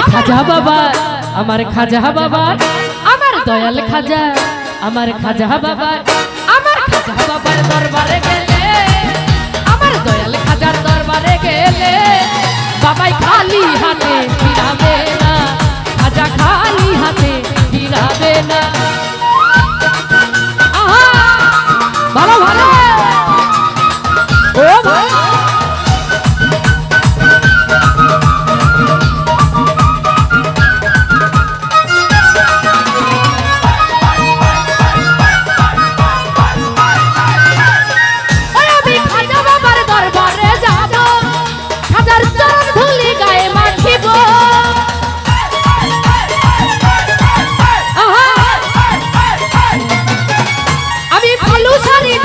খাজা বাবা, আমার খাজা বাবা, আমার দয়াল খাজা, আমার খাজা বাবা, আমার খাজা বাবার দরবারে গেলে, আমার দয়াল খাজার দরবারে গেলে বাবাই খালি হাতে ফিরাবে না, খাজা খালি হাতে ফিরাবে না। ভালো ভালো ও ভালো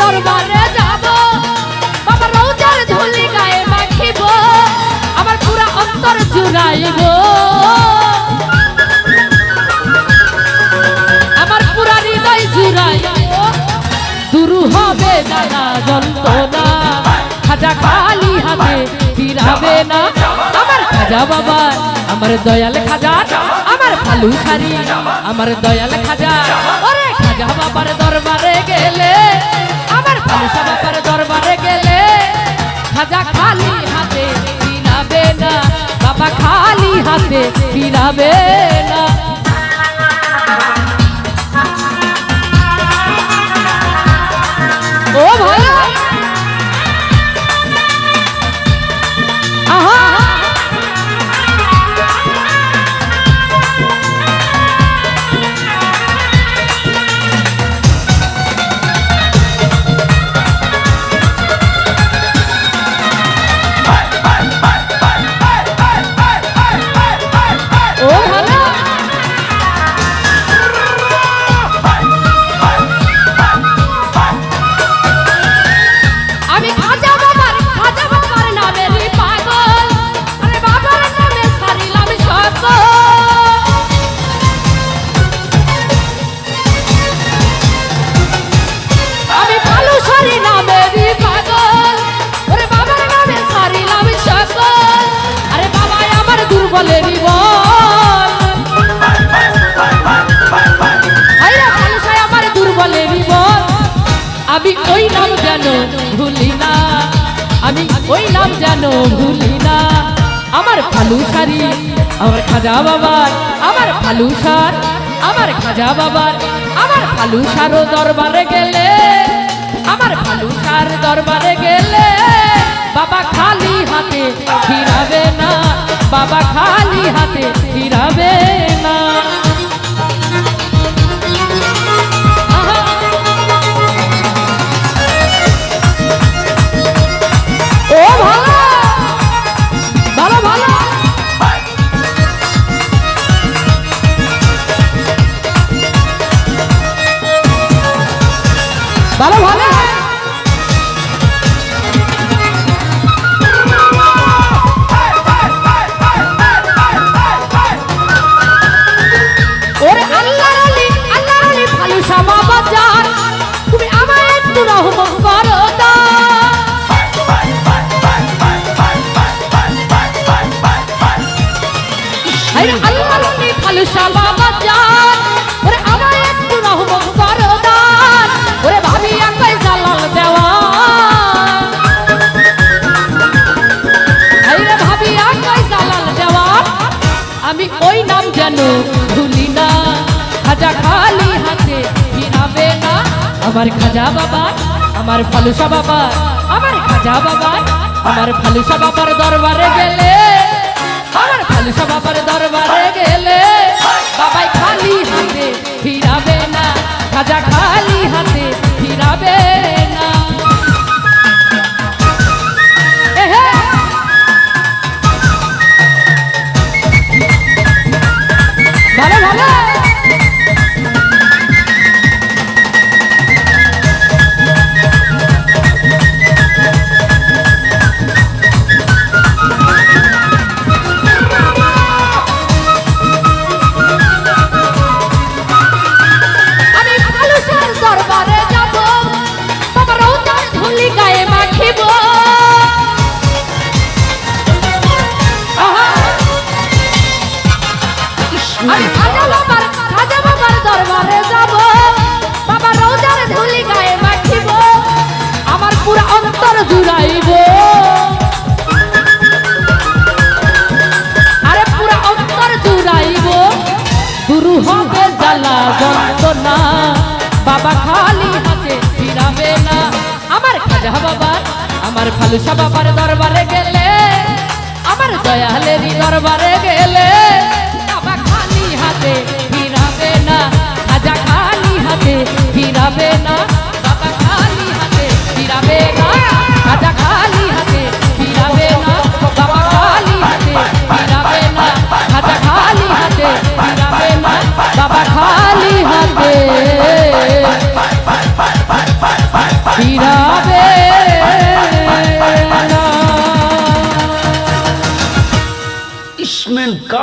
দরবারে যাব, বাবা রওজার ধুলি গায়ে মাখিব, আমার পুরা অন্তর জুড়াইব, আমার পুরা হৃদয় জুড়াইব, দূর হবে জানা যন্ত্রণা, খাজা খালি হাতে ফিরাবে না। আমার খাজা বাবা, আমার দয়াল খাজা, আমার ফালু সারি, আমার দয়াল খাজা, ওরে খাজা বাবার দরবারে গেলে, আমার ফালুসা বাবার দরবারে গেলে খাজা খালি হাতে ফিরাবে না, বাবা খালি হাতে ফিরাবে না। ও ভাই আহা আমি ওই নাম যেন ভুলি না, আমি ওই নাম যেন ভুলি না। আমার ফালু সারি, আমার খাজা বাবার, আমার ফালু সার, আমার খাজা বাবার, আমার ফালু সারও দরবারে গেলে, আমার ফালু সার দরবারে গেলে বাবা খালি হাতে ফিরাবে না, বাবা খালি হাতে ফিরাবে না। ও ভালো ভালো ভালো ভালো ভালো ওরে আল্লাহর আলী, আল্লাহর আলী ফালুসা বাবা জান, তুমি আমায় একটু রহমত করো না। ফালুসা বাবা জান, ওরে আমায় একটু রহমত করো দান, ওরে ভাবি একাই জালাল দেওয়া, আরে ভাবি একাই জালাল দেওয়া। আমি ওই নাম যেন ভুলি না, খাজা খালি হাতে ফিরাবে না। আমার খাজা বাবা, আমার ফালুসা বাবা, আমার খাজা বাবা, আমার ফালুসা বাবার দরবারে গেলে, আমার ফালুসা বাবার দরবারে গেলে বাবাই খালি হাতে ফিরাবে না, খাজা খালি হাতে ফিরাবে না। ভালো ভালো খাজা বাবার আমার খালুসা বাবার দরবারে গেলে আমার দয়ালেরই দরবারে গেলে বাবা খালি হাতে ফিরাবে না খাজা খালি হাতে ফিরাবে না বাবা খালি হাতে ফিরাবে না খাজা খালি হাতে ফিরাবে না বাবা খালি হাতে ফিরাবে না খাজা খালি হাতে ফিরাবে না বাবা খালি হাতে ফিরাবে इसमें